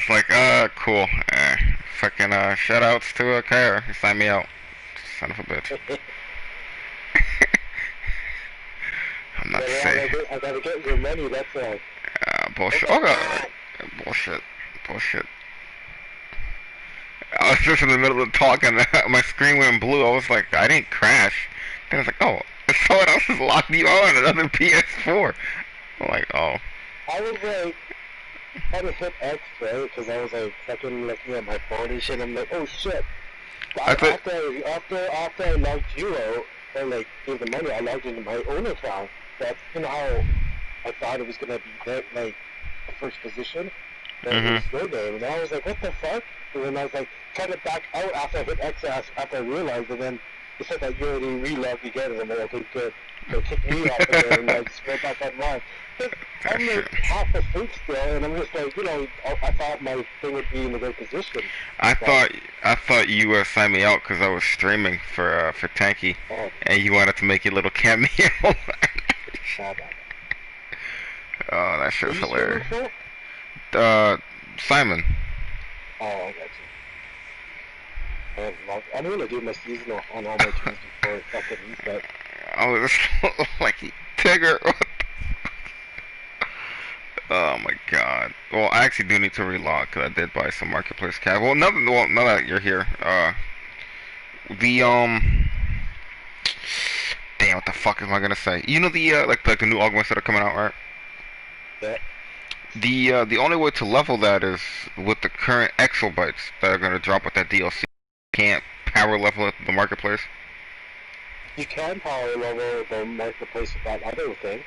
was like, cool. Fucking shout outs to Kyra. He signed me out. Son of a bitch. I'm not saying. I gotta get your money, that's all. Bullshit. Oh god. Bullshit. Bullshit. I was just in the middle of talking. My screen went blue. I was like, I didn't crash. Then I was like, oh, someone else has locked you on another PS4. I'm like, oh. I was like, I had to hit X, right? Because I was like fucking looking at my phone and shit. I'm like, oh shit. After I logged you out, or like gave the money, I logged into my own account. That's how I thought it was gonna be that, like the first position. Then it was your name, and I was like, what the fuck? And then I was like, trying to back out after I hit X after I realized, and then it said that you already relogged again, and I'm like, okay, good. So kick me off again, and like just go back online. I'm like half asleep still, and I'm just like, I thought my thing would be in the right position. I thought you signed me out because I was streaming for Tanky, and you wanted to make your little cameo. Oh, that shit's hilarious. Simon. Oh, I got you. I'm gonna do my seasonal on all my teams before it fucking reset. Oh, this like Tigger. Oh my god. Well, I actually do need to relog because I did buy some marketplace cash. Well, now that you're here, damn, what the fuck am I gonna say? You know the like the new augments that are coming out, right? Yeah. The only way to level that is with the current exobytes that are gonna drop with that DLC. Can't power level the marketplace. You can power level the marketplace with that other thing.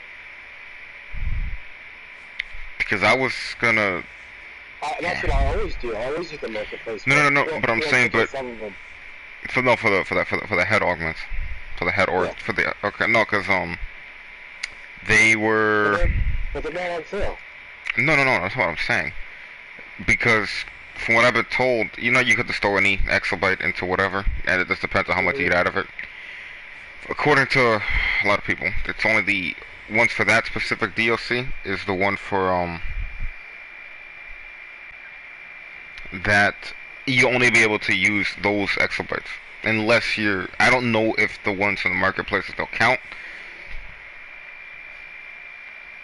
Because I was gonna. That's what I always do. I always use the marketplace. No. But I'm saying, but for the head augments, for the head for the because they were. But they're not on sale. No. That's what I'm saying. Because from what I've been told, you could store any exobyte into whatever, and it just depends on how much you get out of it. According to a lot of people, it's only the ones for that specific DLC is the one for that you only be able to use those exobytes unless you're. I don't know if the ones in the marketplace still count.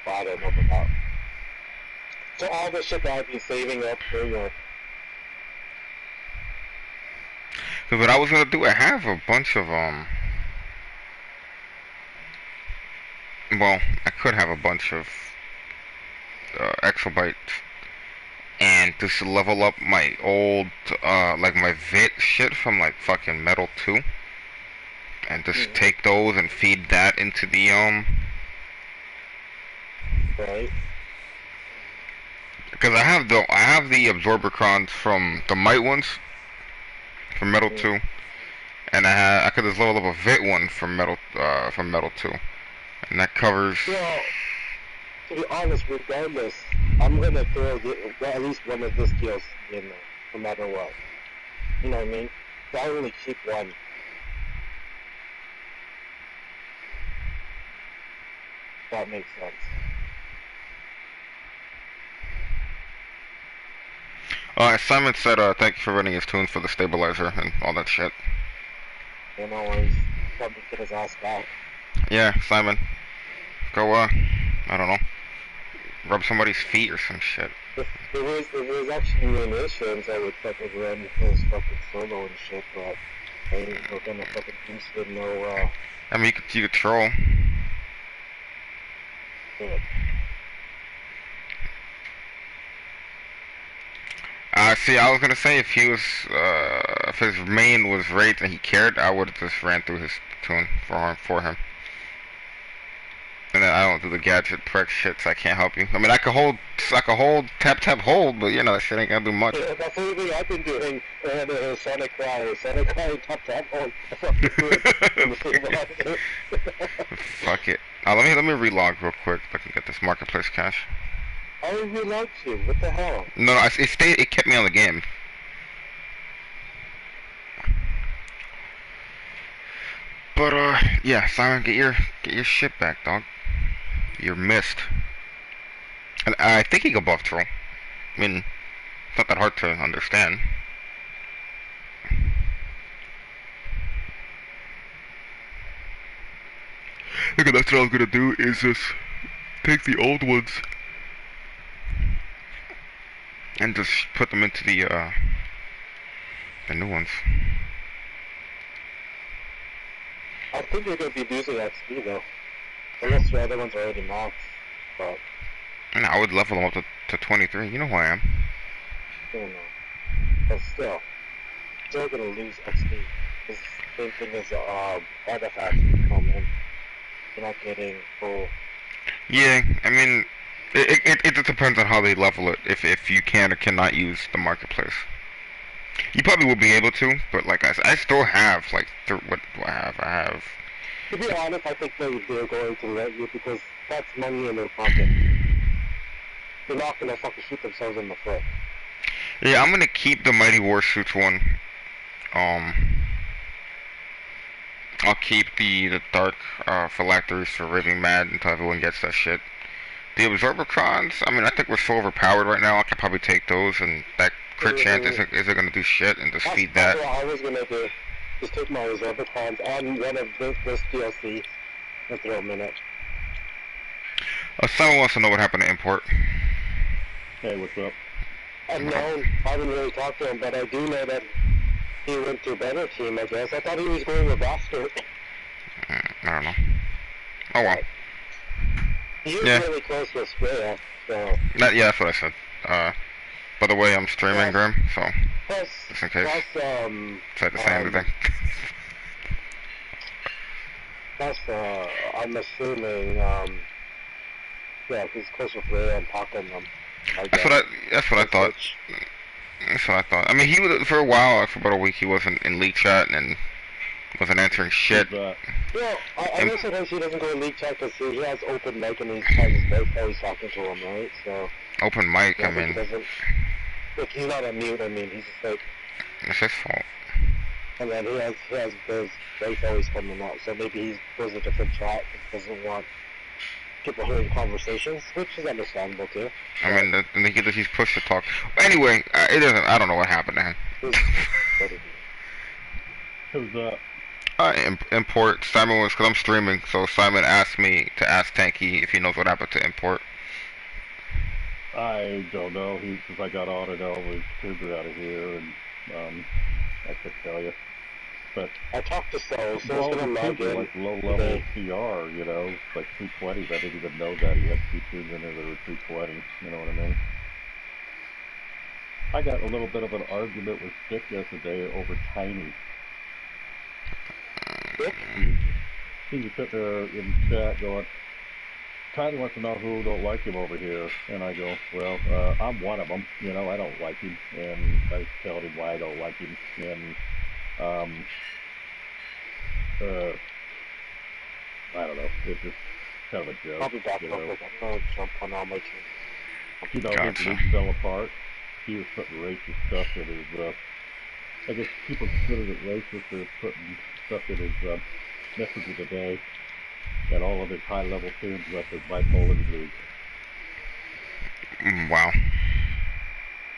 Well, I don't know about that. So all the shit that I've been saving up for your. Because what I was gonna do, I have a bunch of well, I could have a bunch of exobytes and just level up my old like my VIT shit from like fucking Metal 2 and just take those and feed that into the Right. Because I have the absorber crons from the Might ones from Metal 2, and I could just level up a VIT one from Metal 2. And that covers. Well, to be honest, regardless, I'm gonna throw at least one of this deals in there, no matter what. You know what I mean? So I only keep one. That makes sense. Simon said, thank you for running his tunes for the stabilizer and all that shit. You know, always probably get his ass back. Yeah, Simon. Go, I don't know. Rub somebody's feet or some shit. If it was actually munitions, I would fucking run his fucking solo and shit, but I ain't gonna fucking boost with no, I mean, you could troll. Good. See, I was gonna say if if his main was raids and he cared, I would have just ran through his tune for him. And then I don't do the gadget perk shit, so I can't help you. I mean, I could hold, tap, hold, but that shit ain't gonna do much. Yeah, that's the only thing I've been doing. Sonic Cry, tap, hold. Fuck it. Let me relog real quick so I can get this marketplace cash. I would relog you. What the hell? No, it kept me on the game. But yeah, Simon, get your shit back, dog. You're missed. And I think he can buff troll. I mean, It's not that hard to understand. Okay, that's what I was gonna do, is just take the old ones and just put them into the new ones. I think you're going to be using XP though. Unless your other ones are already maxed. But And I would level them up to 23. You know who I am. I don't know. But still going to lose XP. It's the same thing as artifacts come in. You're not getting full. Yeah, I mean, it just depends on how they level it. If you can or cannot use the marketplace. You probably will be able to, but like I said, I still have like what do I have? I have. To be honest, I think they're going to let you because that's money in their pocket. They're not gonna fucking shoot themselves in the foot. Yeah, I'm gonna keep the Mighty Warsuits one. Um, I'll keep the Dark Phylacteries for Raving Mad until everyone gets that shit. The Absorbicrons, I mean, I think we're so overpowered right now. I could probably take those, and that crit chance isn't gonna do shit, and just feed that. That's what I was gonna do. Just take my Absorbicrons on one of this DLC and throw them in it. Someone wants to know what happened to Import. Hey, what's up? Unknown. I haven't really talked to him, but I do know that he went to a better team, I guess. I thought he was going with Oscar. I don't know. Oh well. He was really close with Freya, so... Yeah, that's what I said. By the way, I'm streaming, Grim, so... just in case. Tried to say anything. Plus, I'm assuming, yeah, he's close with Freya and talking them. That's what I thought. That's what I thought. I mean, he was, for a while, for about a week, he wasn't in League Chat and wasn't answering shit. Well, I know sometimes he doesn't go in League Chat because he has open mic and he has his wife always talking to him, right? So... Open mic, yeah, I mean... Look, he's not on mute, I mean, he's just like... It's his fault. And then he has his wife always coming out, so maybe he goes a different chat and doesn't want people hearing conversations, which is understandable too. I mean, he's pushed to talk. Anyway, it doesn't. I don't know what happened to him. Who's that? Import. Simon was, because I'm streaming, so Simon asked me to ask Tanky if he knows what happened to Import. I don't know. Since I got on it, I always turned her out of here, and I couldn't tell you. But I talked to Soul, so all it's gonna log these in. like low-level CR, you know, like 220s. I didn't even know that he had 2 tunes in there that were 220. You know what I mean? I got a little bit of an argument with Stick yesterday over Tiny. He was sitting there in chat going, Tiny wants to know who don't like him over here. And I go, well, I'm one of them. You know, I don't like him. And I tell him why I don't like him. And, I don't know. It's just kind of a joke. I'll be back you real know. quick. I'm gonna jump on all my teams. You know, Gotcha. his league fell apart. He was putting racist stuff in his, I guess people consider it racist for putting stuff in his, message of the day. And all of his high-level tunes left his bipolar league. Wow.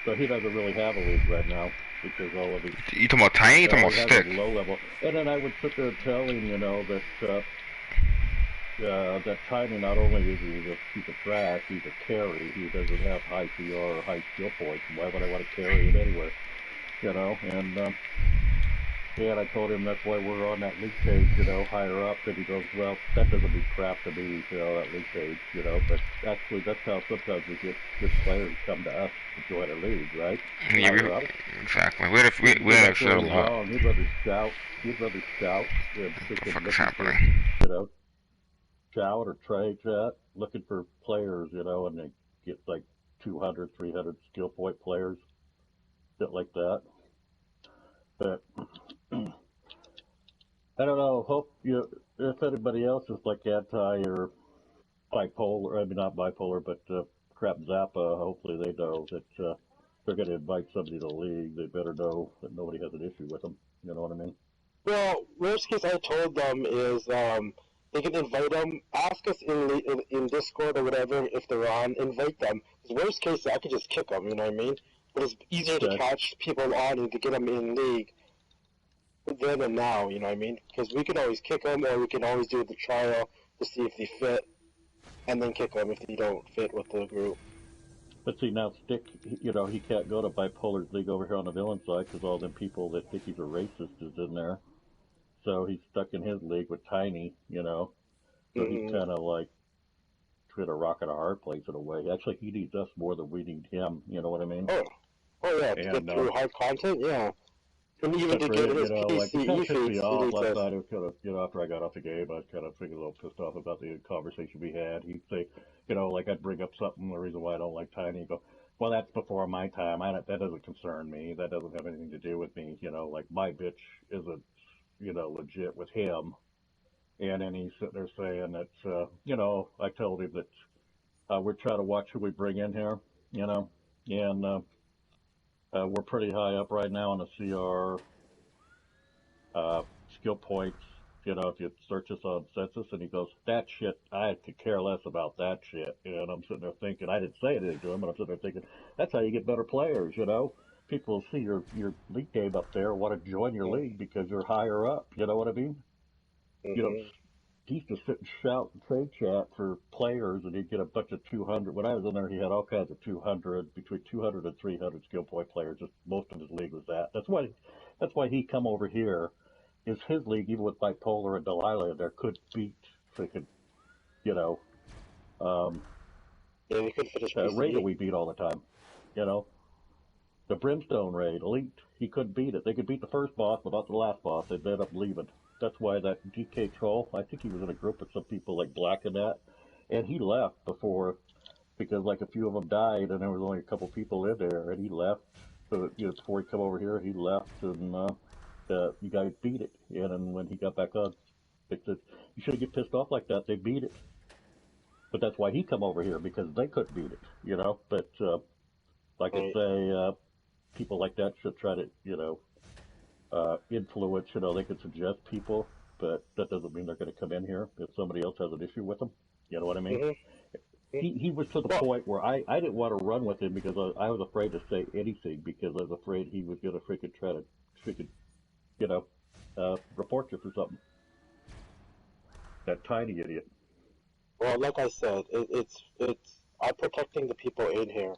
So he doesn't really have a league right now because all of his... You talking about Tiny? You talking about Stick? Low level. And then I would sit there and tell him, you know, that that Tiny not only is he a piece of trash, he's a carry. He doesn't have high CR or high skill points. Why would I want to carry him anywhere? You know, and I told him that's why we're on that league page, you know, higher up. And he goes, well, that doesn't mean crap to me, you know, that league page, you know. But actually, that's how sometimes we get good players come to us to join our league, right? Yeah, exactly. We had actually a lot. He'd rather shout than What the fuck is happening? For, you know, shout or trade chat, looking for players, you know, and they get like 200, 300 skill point players, shit like that. But I don't know. Hope if anybody else is like anti or bipolar, I mean not bipolar, but crap Zappa. Hopefully they know that they're going to invite somebody to the league. They better know that nobody has an issue with them. You know what I mean? Well, worst case I told them is they can invite them, ask us in Discord or whatever if they're on, invite them. Worst case I could just kick them. You know what I mean? But it's easier to catch people on and to get them in league then and now, you know what I mean? Because we can always kick them, or we can always do the trial to see if they fit, and then kick them if they don't fit with the group. But see, now Stick, you know, he can't go to Bipolar's league over here on the villain side because all them people that think he's a racist is in there. So he's stuck in his league with Tiny, you know. So he's kind of like between a rock and a hard place in a way. Actually, he needs us more than we need him. You know what I mean? Oh yeah, to get through hard content, yeah. And even to get his like, it kind of pissed me off last us. night. It was kind of, you know, after I got off the game, I was kind of feeling a little pissed off about the conversation we had. He'd say, you know, like I'd bring up something, the reason why I don't like Tiny. He'd go, well, that's before my time. That doesn't concern me. That doesn't have anything to do with me. You know, like my bitch isn't, you know, legit with him. And then he's sitting there saying that, you know, I told him that we're trying to watch who we bring in here, you know, and we're pretty high up right now on the CR skill points. You know, if you search us on census, and he goes, that shit, I could care less about that shit. And I'm sitting there thinking, I didn't say anything to him, but I'm sitting there thinking, that's how you get better players, you know? People see your league game up there, want to join your league because you're higher up, you know what I mean? You know, he used to sit and shout and trade chat for players, and he'd get a bunch of 200. When I was in there, he had all kinds of 200, between 200 and 300 skill point players. Just most of his league was that. That's why he come over here. Is his league, even with Bipolar and Delilah, there could beat freaking, you know, yeah, we could finish raid that we beat all the time, you know. The Brimstone raid, Elite, he couldn't beat it. They could beat the first boss, but not the last boss. They'd end up leaving. That's why that DK Troll, I think he was in a group with some people like Black and that, and he left before, because like a few of them died, and there was only a couple people in there, and he left. So, you know, before he come over here, he left, and you guys beat it. And then when he got back on, they said, you shouldn't get pissed off like that. They beat it. But that's why he come over here, because they couldn't beat it, you know. But like I say, people like that should try to, you know, influence, you know, they could suggest people, but that doesn't mean they're going to come in here if somebody else has an issue with them. You know what I mean? He was to the point where I didn't want to run with him because I was afraid to say anything, because I was afraid he was going to freaking try to you know, report you for something. That tiny idiot. Well, like I said, it's I'm protecting the people in here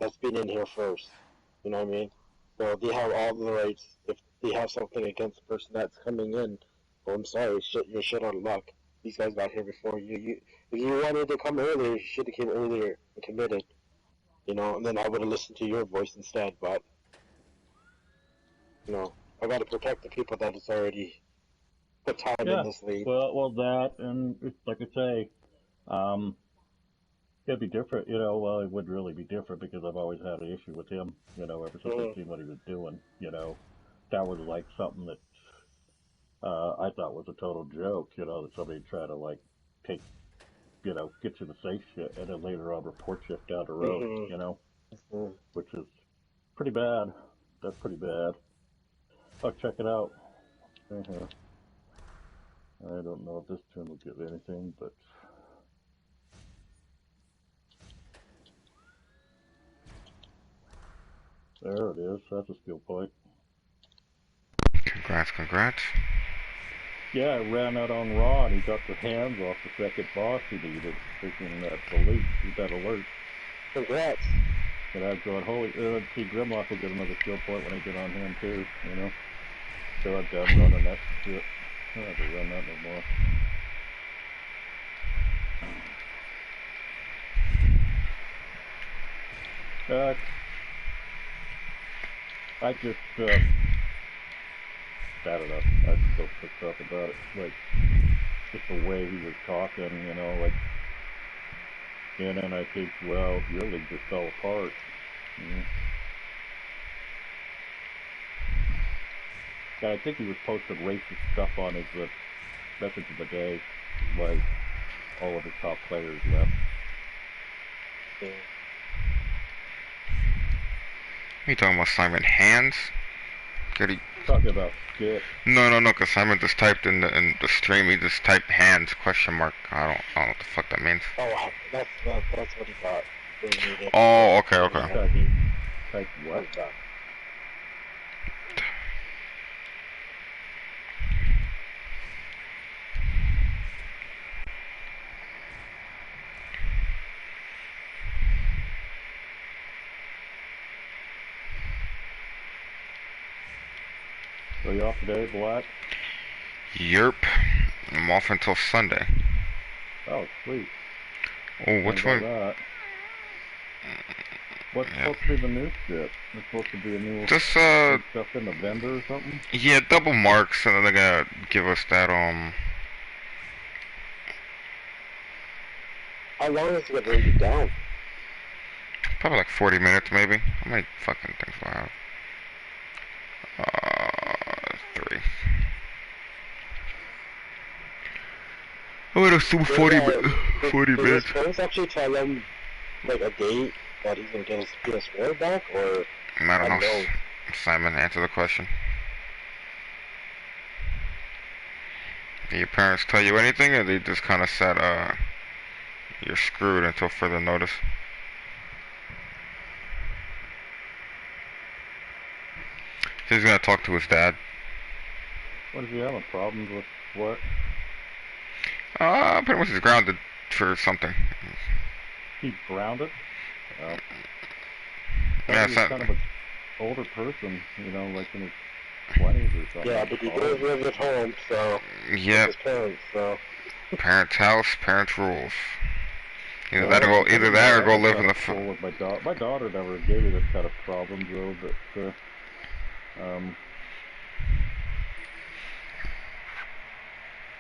that's been in here first. You know what I mean? So they have all the rights. If they have something against the person that's coming in, well, I'm sorry, you're shit on luck. These guys got here before you. If you wanted to come earlier, you should have came earlier and committed. You know, and then I would have listened to your voice instead. But you know, I got to protect the people that has already put time in this league. Well, that, and like I say, it'd be different, you know. Well, it would really be different because I've always had an issue with him, you know, ever since I've seen what he was doing, you know. That was like something that I thought was a total joke, you know, that somebody tried to like take, you know, get you to say shit and then later on report you down the road, you know, which is pretty bad. That's pretty bad. Oh, check it out. I don't know if this tune will give anything, but there it is. That's a skill point. Congrats. Yeah, I ran out on Raw, and he got the hands off the second boss he needed. Freaking police, that alert. Congrats. And I was going, holy, see, Grimlock will get another skill point when I get on him, too, you know? So I'm done running that shit. I don't have to run that no more. I just, I don't know, I just so pissed off about it. Like, just the way he was talking, you know, like, and then I think, well, your league just fell apart. And I think he was posting racist stuff on his message of the day, like, all of his top players left. Are you talking about Simon Hands? Talking about shit. No, because Simon just typed in the stream, he just typed hands, question mark. I don't know what the fuck that means. Oh, that's what he thought. Oh, okay. Type what? So you off today, Black? Yerp. I'm off until Sunday. Oh, sweet. Oh, which one? That. What's supposed to be the new shit? It's supposed to be a new Just stuff in the vendor or something? yeah, double marks, and then they're gonna give us that How long is it gonna bring you down? probably like 40 minutes maybe. How many fucking things do I have? 3. I'm gonna assume 40 Did his minutes. parents actually tell him like a date that he's gonna get his PS4 back, or I don't know. unknown? Simon, answer the question. Did your parents tell you anything, or they just kind of said, you're screwed until further notice? He's gonna talk to his dad. What is he having problems with? What? Pretty much he's grounded for something. He's grounded? Oh. Yeah, He's it's kind of an older person, you know, like in his 20s or something. Yeah, but he does live at home, so Yep. with his parents, so Parents' house, parents' rules. Either Well, that or go live in the. Cool with my daughter. My daughter never gave me this kind of problems though, but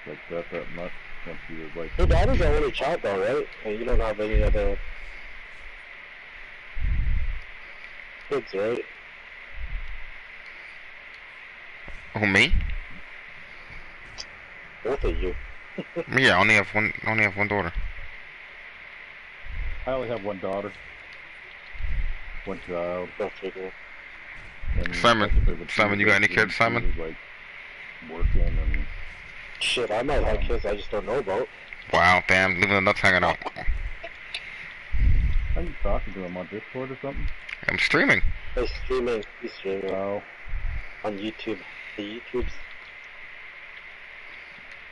like that much when she was like. your daughter's the only child, though, right? And you don't have any other kids, right? Oh, me? Both of you. Yeah, I only have one daughter. I only have one daughter, one child. And Simon, you got any kids, Simon? She was, like working and. Shit, I might have kids I just don't know about. Wow, damn, leaving the nuts hanging out. Are you talking to him on Discord or something? I'm streaming. He's streaming. Oh. On YouTube. The YouTubes.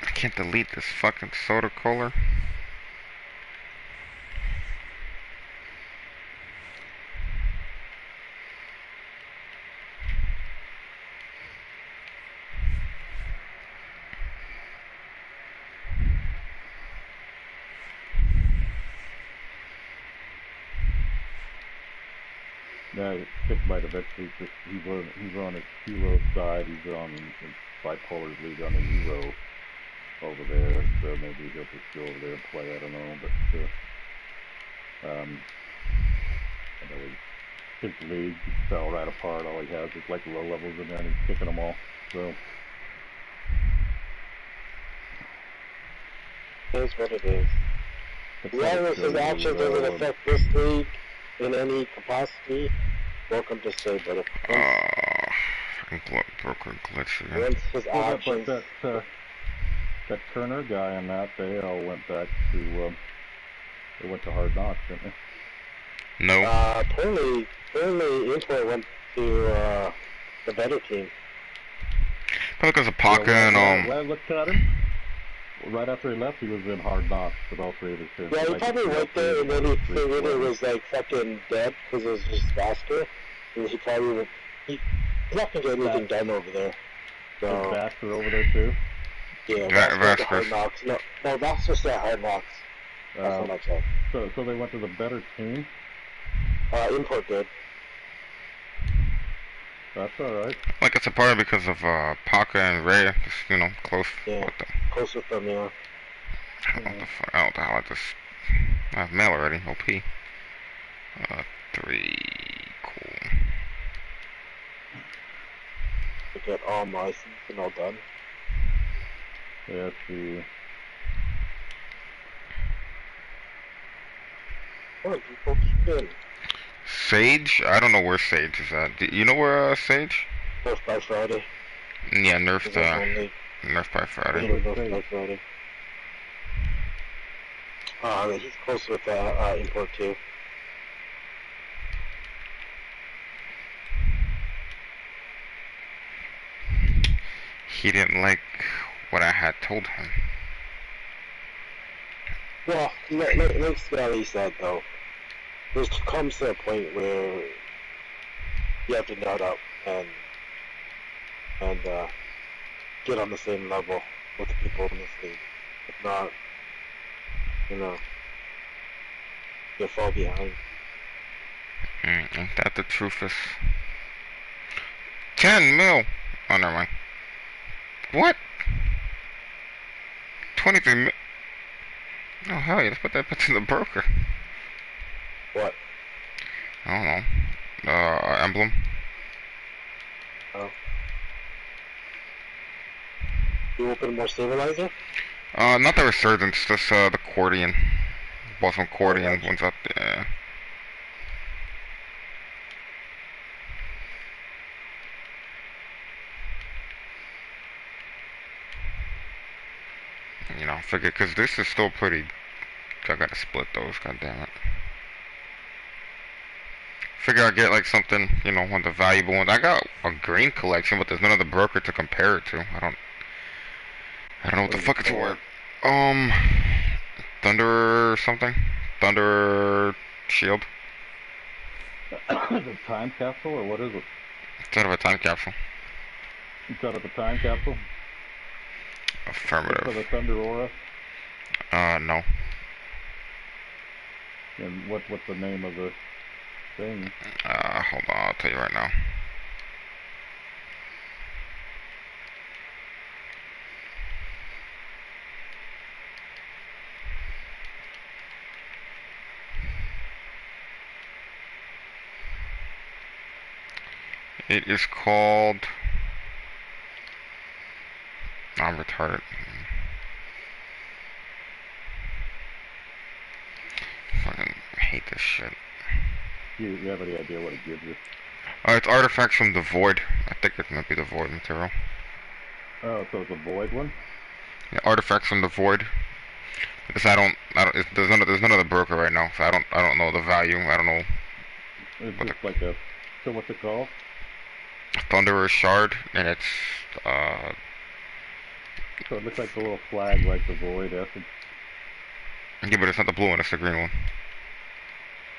I can't delete this fucking soda cola. No, Stick might eventually just he's on his kilo side, he's on his bipolar league on the Euro over there, so maybe he'll just go over there and play, I don't know, but I know his league fell right apart, all he has is like low levels in there and he's kicking them all, so. Here's what it is. As long as his actions doesn't affect this league in any capacity, welcome to stay, brother. Broker glitch again. Once his actions... But that Turner guy and that, they all went back to, they went to Hard Knocks, didn't they? No. Apparently Import went to, the better team. Probably because of Paca and, When I looked at him, right after he left, he was in Hard Knocks with all 3 of his kids. Yeah, he probably went there and then he figured it was like fucking dead because it was just faster. And he probably he's not gonna get anything done over there. So. Is Baxter over there too? Yeah, Vasquez Hard Knocks. No, that's just that Hard Knocks. That's what I said. So they went to the better team? Import did. That's alright. like it's a part of because of Paca and Ray, just close. Yeah, close with them, yeah. I don't know how I just. I have mail already. OP. 3. Cool. To get all licensed and all done. Yeah, let's see. Oh, people keep in. Sage? I don't know where Sage is at. Do you know where Sage? Nerf by Friday. Yeah, Nerf by Friday. Nerf by Friday. He's close with Import too. He didn't like what I had told him. Well, like Scally said though, there comes to a point where you have to nut up and get on the same level with the people in this league. If not, you know, you'll fall behind. Ain't that the truth is? 10 mil. Oh, never mind. What? 23 mil. Oh, hell yeah, let's put that bitch in the broker. What? I don't know. Emblem. Oh. You open more stabilizer? Not the resurgence, just the Cordian. Bought some Oh, Cordian gotcha. ones up there. You know, figure, cause this is still pretty. I gotta split those, god damn it. Figure I'll get like something, you know, one of the valuable ones. I got a green collection, but there's none of the broker to compare it to. I don't know what the What is it fuck it's called? worth. Um, Thunder something? Thunder Shield? Is it time capsule or what is it? Instead of a time capsule. Instead of a time capsule? It's Affirmative. for the Thunder Aura. No. And what's the name of the thing? Hold on, I'll tell you right now. It is called... I'm retarded. Fucking hate this shit. You have any idea what it gives you? It's artifacts from the void. I think it might be the void material. Oh, so it's a void one? Yeah, artifacts from the void. Because there's none of the broker right now, so I don't know the value. I don't know It's what the just like a, so what's it called? Thunderer Shard, and it's So it looks like a little flag like the void essence. yeah, but it's not the blue one. It's the green one.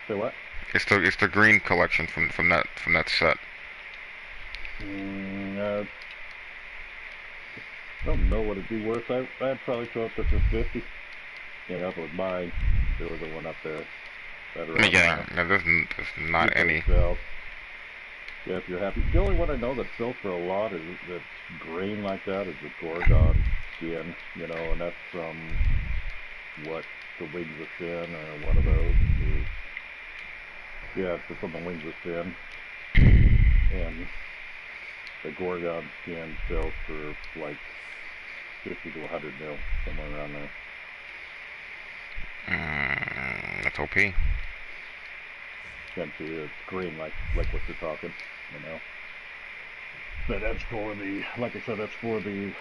Say what? It's the green collection from that set. I don't know what it'd be worth. I'd probably throw up to 50. Yeah, that was mine. There was a one up there. Right I mean, around yeah, there. no, there's not Usually any. sells. Yeah, if you're happy. The only one I know that sells for a lot is that's green like that is the Gorgon skin, you know, and that's from what the Wings of Sin or one of those. Yeah, it's from the Wings of Sin, and the Gorgon skin sells for like 50 to 100 mil, somewhere around there. That's OP. And see, it's green like what you're talking, you know. But that's for the, like I said, that's for the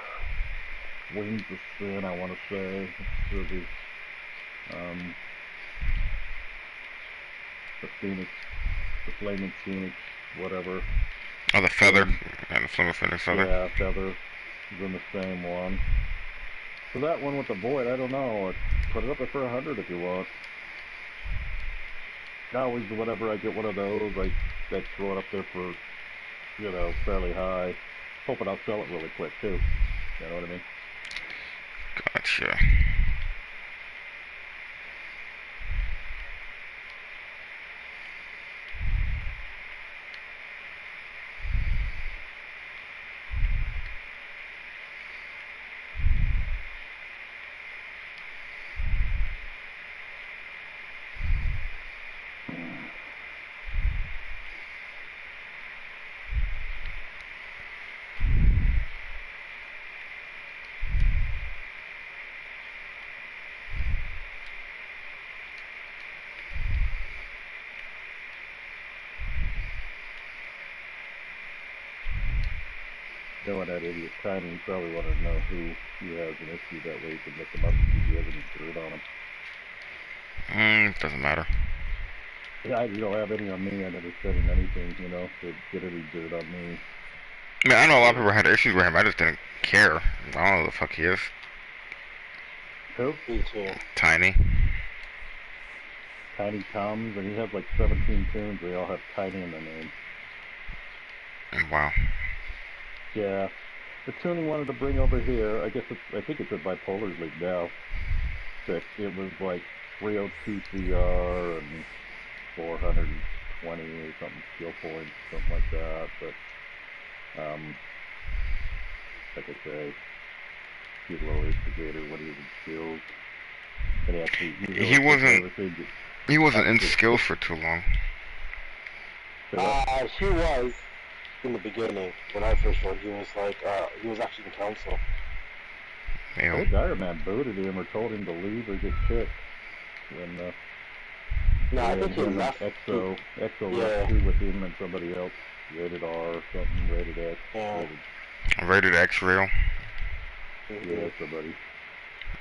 Wings of Sin, I want to say. It's for the Phoenix, the Flaming Phoenix, whatever. Oh, the feather Flame, and the Flamer Phoenix feather. yeah, Feather is in the same one. So that one with the Void, I don't know. Put it up there for 100 if you want. I always, whenever I get one of those, I throw it up there for, you know, fairly high. Hoping I'll sell it really quick too. You know what I mean? Gotcha. Knowing that idiot Tiny, you probably want to know who has an issue. That way you can look him up and see if he has any dirt on him. Doesn't matter. Yeah, you don't have any on me. I never said in anything, you know, to get any dirt on me. I mean, I know a lot of people had issues with him. I just didn't care. I don't know who the fuck he is. Who? Me too. Tiny. Tiny Toms, and he has like 17 tunes. They all have Tiny in their name. Wow. Yeah. The tune he wanted to bring over here, I think it's at Bipolar League now. That it was like 302 CR and 420 or something skill points, something like that. But like I say, he's a little instigator when he was in skills. And actually, He wasn't in skills for too long. He was in the beginning when I first joined. He was like, he was actually in council. I think Iron Man booted him or told him to leave or get kicked. When no, I think he left. Exo left too with him and somebody else. Rated R or something, rated X. Yeah. Rated X real. Yeah, somebody.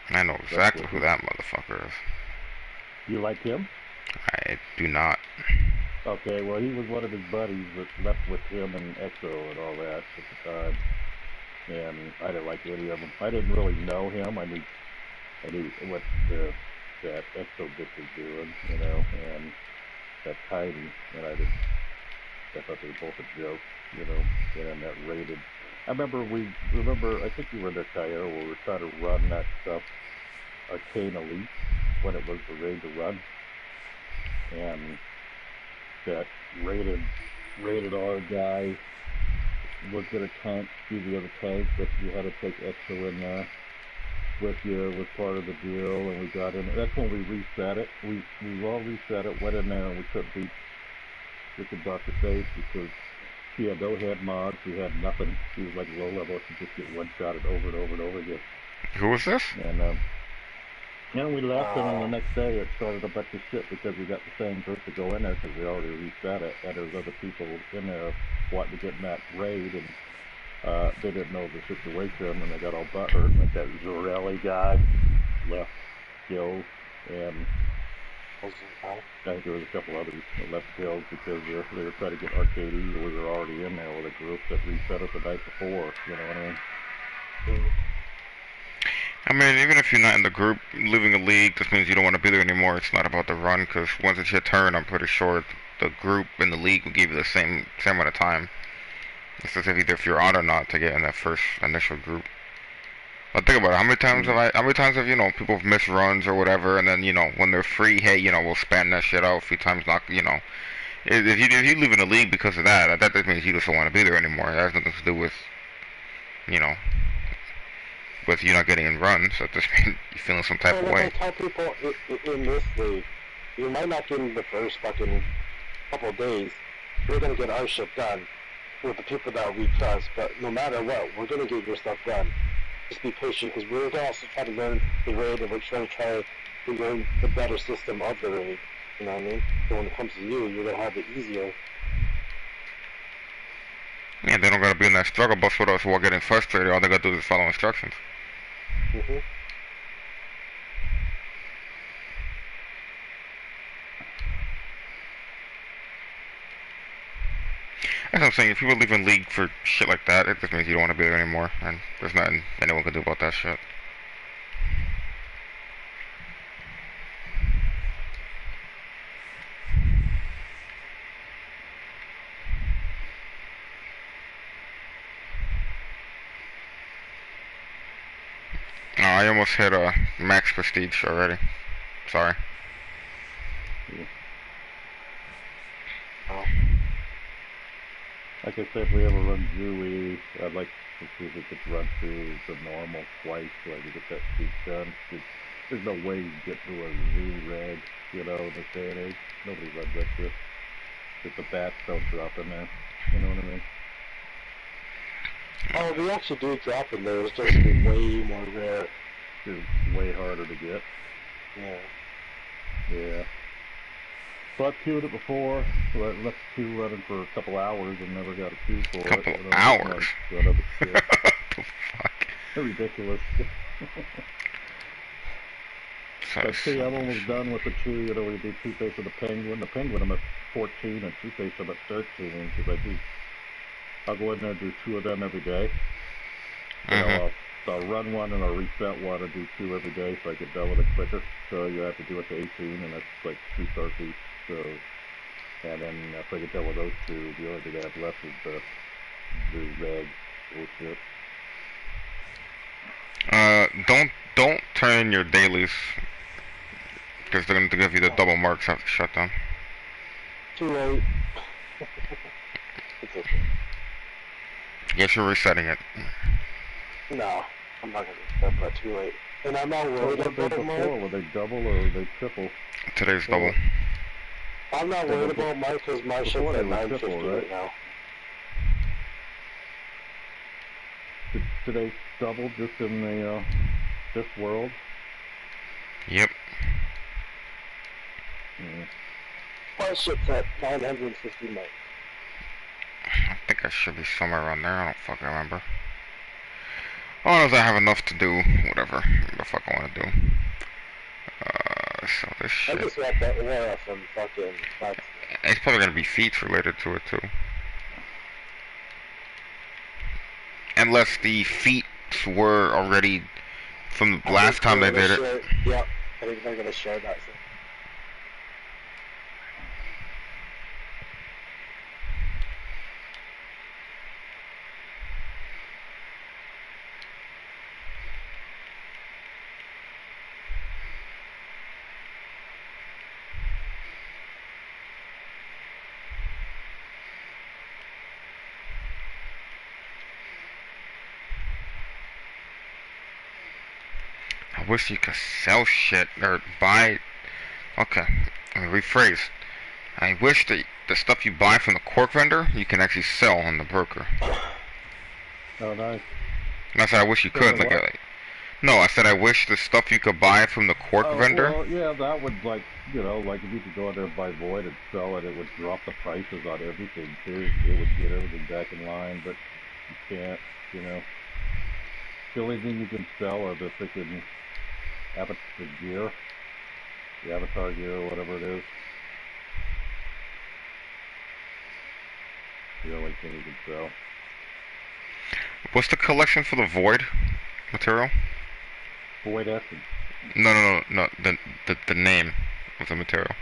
I know exactly who that motherfucker is. You like him? I do not. Okay, well he was one of his buddies that left with him and Exo and all that at the time. And I didn't like any of them. I didn't really know him. I knew what that Exo bitch was doing, you know, and that Tiny, and I thought they were both a joke, you know, and that rated. I think you were there, Kyle, where we were trying to run that stuff, Arcane Elite, when it was the raid to run, and that rated R guy was going to tank, do the other tank, but you had to take Exo in there with you was part of the deal, and we got in. That's when we reset it. We all reset it, went in there, and we couldn't beat Wicked Dr. Face because she had no head mods. She had nothing. She was like low level. She just get one shotted over and over and over again. Who was this? And we left, and on the next day it started a bunch of shit because we got the same group to go in there because we already reset it, and there was other people in there wanting to get in that raid, and they didn't know the situation, and they got all butthurt. Like that Zorelli guy left Guild, and I think there was a couple others that left Guild because they were trying to get Arcade Eagle. We were already in there with a group that reset it the night before, you know what I mean? I mean, even if you're not in the group, leaving a league just means you don't want to be there anymore. It's not about the run, because once it's your turn, I'm pretty sure the group and the league will give you the same amount of time. It's just if you're on or not to get in that first initial group. But think about it. How many times have people have missed runs or whatever, and then when they're free, hey, we'll span that shit out a few times. Not if you leave in the league because of that just means you just don't want to be there anymore. It has nothing to do with with you not getting in runs. So it just means you're feeling some type of way. I tell people in this league, you might not get in the first fucking couple of days. We're gonna get our shit done with the people that we trust, but no matter what, we're gonna get your stuff done. Just be patient, because we're gonna also try to learn the raid, and we're trying to learn the better system of the raid. You know what I mean? So when it comes to you, you're gonna have it easier. Yeah, they don't gotta be in that struggle bus with us while getting frustrated. All they gotta do is follow instructions. That's what I'm saying. If people leave in league for shit like that, it just means you don't want to be there anymore, and there's nothing anyone can do about that shit. Oh, I almost hit max prestige already. Sorry. Like I said, if we ever run Zooey, I'd like to see if we could run through the normal twice so I can get that streak done. There's no way you can get through a Zoo reg, in this day and age. Nobody runs that shit. If the bats don't drop in there. You know what I mean? Oh, they actually do drop in there. It's just way more rare. It's way harder to get. Yeah. So I've queued it before. So I left the queue running for a couple hours and never got a queue for it. Couple hours? What the fuck? Ridiculous. But see, I'm almost done with the two. We do Two-Face with the Penguin. The Penguin I'm at 14 and Two-Face I'm at 13 because I do I'll go in there and do 2 of them every day. You know, I'll run one and I'll reset one and do 2 every day so I get done with it quicker. So you have to do it to 18, and that's like 2 stars each. So, and then after I get done with those 2, the only thing I have left is the reg bullshit. Don't turn in your dailies because they're going to give you the double marks after shutdown. Too late. It's okay. Yes, you're resetting it. No, I'm not gonna reset, but too late. And I'm not worried about before. Were they double or were they triple? Today's double. I'm not worried about mine because my shit's at 950 right now. Did they double just in the this world? Yep. My shit's at 950 mics. I think I should be somewhere around there. I don't fucking remember. As long as I have enough to do whatever the fuck I want to do. So this shit. I just want that aura from fucking. It's probably gonna be feats related to it too. Unless the feats were already from the last time they did it. Yeah, I think they're gonna share that soon. I wish you could sell shit or buy. Okay, let me rephrase. I wish that the stuff you buy from the cork vendor you can actually sell on the broker. Oh, nice. And I said I wish you could. No, I said I wish the stuff you could buy from the cork vendor. Well, yeah, that would like like if you could go in there and buy void and sell it, it would drop the prices on everything too. It would get everything back in line, but you can't. The only thing you can sell are the freaking gear, the avatar gear or whatever it is. The only thing you can sell. What's the collection for the void material? Void essence. No. The name of the material.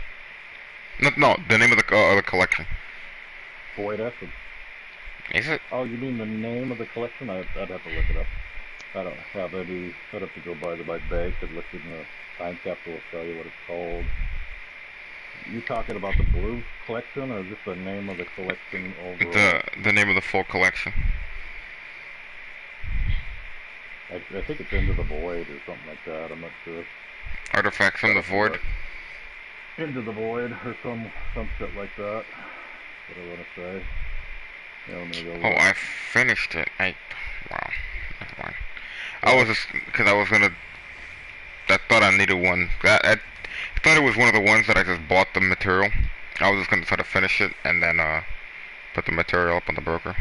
No, the name of the collection. Void essence. Is it? Oh, you mean the name of the collection? I'd have to look it up. I don't have any. I'd have to go by my bank and look in the time capsule to tell you what it's called. You talking about the blue collection or just the name of the collection overall? The name of the full collection. I think it's Into the Void or something like that. I'm not sure. Artifacts from the Void. Into the Void or some shit like that. What I want to say. Yeah, I finished it. Wow. Never mind. I was just because I thought I needed one. I thought it was one of the ones that I just bought the material. I was just gonna try to finish it and then put the material up on the broker.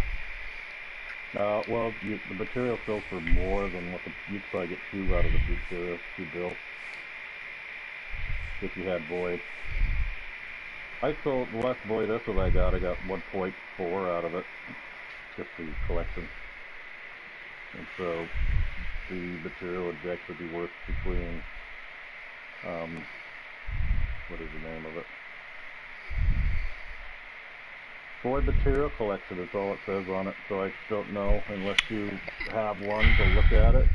Well, the material sells for more than what you'd probably get 2 out of the material, 2 bills. If you had void. I sold the last void, that's what I got 1.4 out of it. Just the collection. And so the material would actually be worth between, what is the name of it? Void material collection is all it says on it, so I don't know unless you have one to look at it,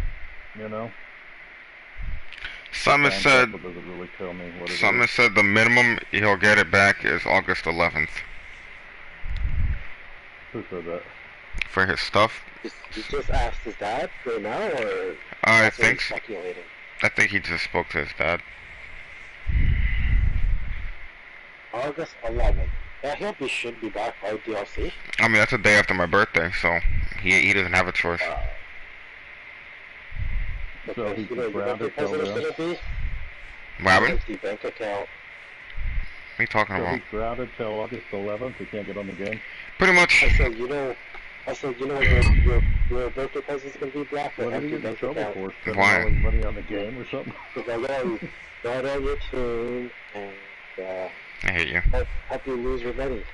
Simon said, doesn't really tell me what it Simon is. said the minimum he'll get it back is August 11th. Who said that? For his stuff. You just asked his dad right now, or I think speculating? I think he just spoke to his dad. August 11th. Yeah, should be back by DLC. I mean, that's a day after my birthday, so he doesn't have a choice. So he's grounded till then? What happened? Empty bank account. What are you talking about? He's grounded till August 11th. He can't get on the game. Pretty much. I said, your birthday present's gonna be black. What did he get in trouble for? Spending Why? all his money on the game or something? Because I got on your team, and I hate you. Hope you lose your money.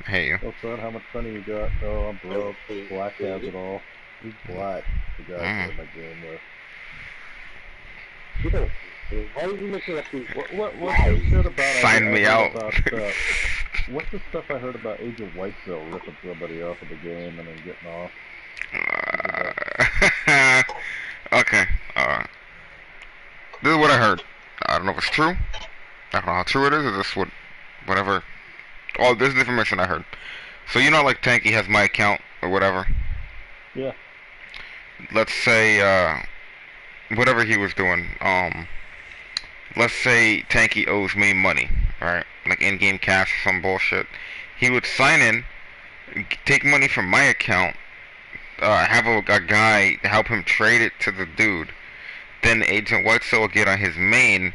I hate you. Oh, son, how much money you got? Oh, I'm broke. Black has it all. Who's Black? The guy I Mm. play my game with. You don't. Why are you making us be What's this shit about? Sign I me heard out. about. What's the stuff I heard about Agent Whitesell ripping somebody off of the game and then getting off? Okay. This is what I heard. I don't know if it's true. I don't know how true it is. Or this what, whatever. Oh, this is the information I heard. So you know, like Tanky has my account or whatever. Yeah. Let's say whatever he was doing. Let's say Tanky owes me money, right? Like in-game cash or some bullshit. He would sign in, take money from my account, have a guy help him trade it to the dude. Then Agent Whitesell will get on his main,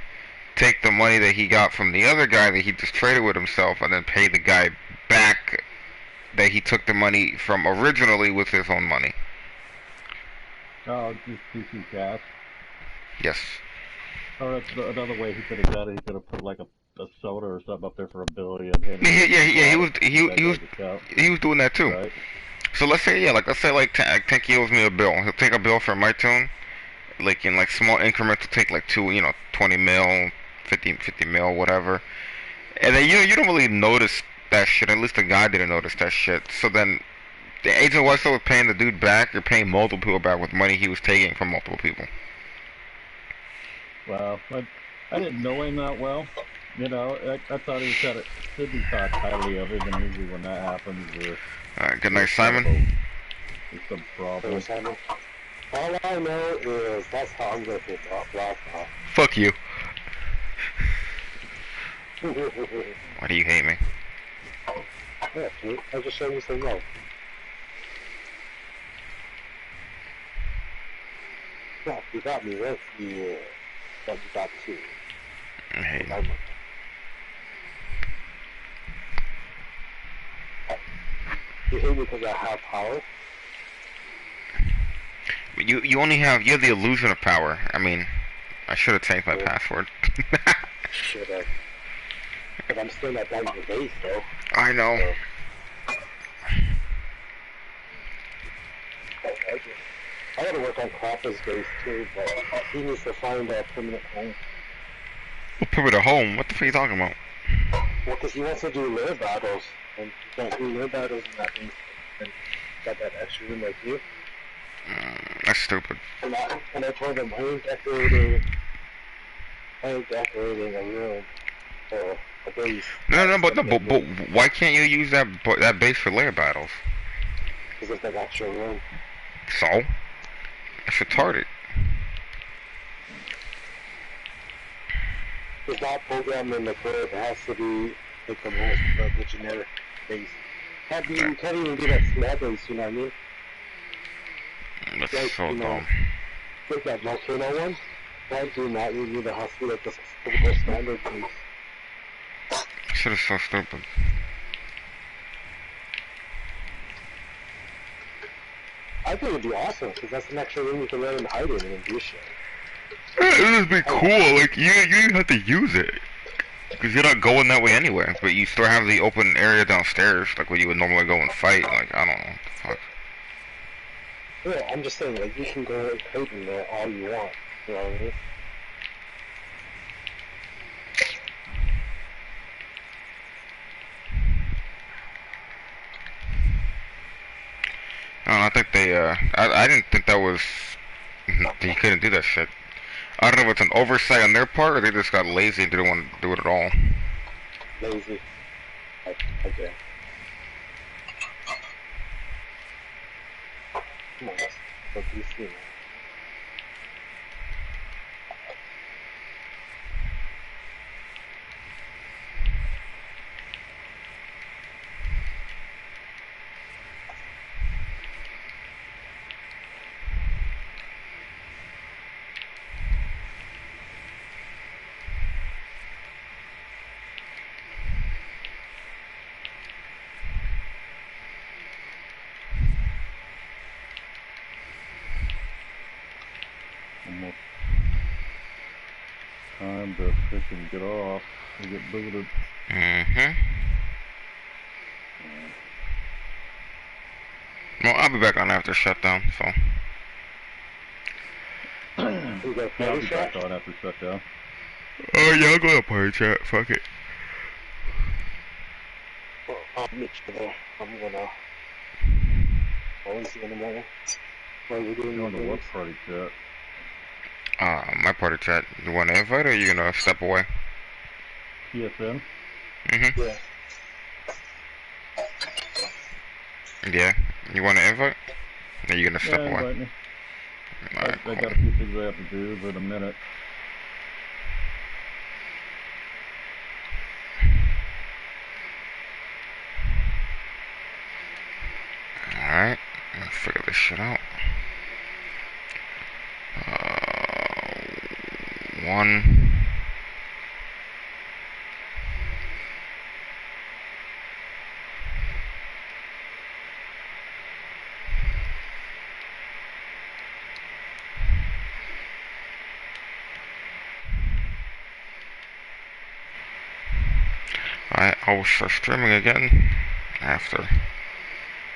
take the money that he got from the other guy that he just traded with himself, and then pay the guy back that he took the money from originally with his own money. Oh, just CC cash. Yes. Or another way he could have done it. He could have put like a soda or something up there for $1 billion. Yeah. He was doing that too. Right. So let's say Tanky owes me a bill. He'll take a bill from my tune, like in like small increments. He'll take like 20 mil, 50 mil, whatever. And then you don't really notice that shit. At least the guy didn't notice that shit. So then the agent was still paying the dude back or paying multiple people back with money he was taking from multiple people. Wow. I didn't know him that well. You know, I thought he should be thought highly of him, and usually when that happens, Good night, Simon. There's some problem. Simon. All I know is that's how I'm gonna pick up last time. Fuck you. Why do you hate me? Yeah, dude. I just showed you some love. Yeah, you got me. That's yeah. But you got two. I hate you. You hate me because I have power? You have the illusion of power. I mean, I should have changed my password. Should have. But I'm still not down to the base though. I know. I gotta work on Cropper's base too, but he needs to find a permanent home. Permanent home? What the fuck are you talking about? Well, because he wants to do lair battles, and he can't do lair battles in that base, and got that extra room like you. That's stupid. And I told him, I ain't decorating a room for a base. But why can't you use that base for lair battles? Because it's an extra room. So? That's retarded. It's not programmed in the code. It has to be like the generic base. You can't even do that small base, you know what I mean? That's like, so dumb. Like that volcano one. Why do not you need a has to be like the typical standard base? Shit is so stupid. I think it would be awesome because that's an extra room you can let him hide in and do shit. It would be cool. Like you have to use it because you're not going that way anywhere. But you still have the open area downstairs, like where you would normally go and fight. Like I don't know. Fuck. Yeah, I'm just saying, like you can go and hide in there all you want. You know what I mean? I think they, I didn't think that was, you couldn't do that shit. I don't know if it's an oversight on their part or they just got lazy and didn't want to do it at all. Lazy. Okay. Come on, let's see, man. Almost time to freaking get off and get booted. Mm-hmm. Well, I'll be back on after shutdown, so. You got a Yeah, I'll party be shot? back on after shutdown. Oh, yeah, I'll go to party chat. Fuck it. Well, I'll meet you there. I'm gonna always see you in the morning. While you're doing your Going to what things. party chat? My party chat. You want to invite or you gonna step away? TSN? Mm-hmm. Yeah. Yeah. You want to invite? Or you gonna step Yeah, away? invite me. Alright, I got a cool. few things I have to do, but in a minute. Alright. Let's figure this shit out. One. Alright, I will start streaming again after.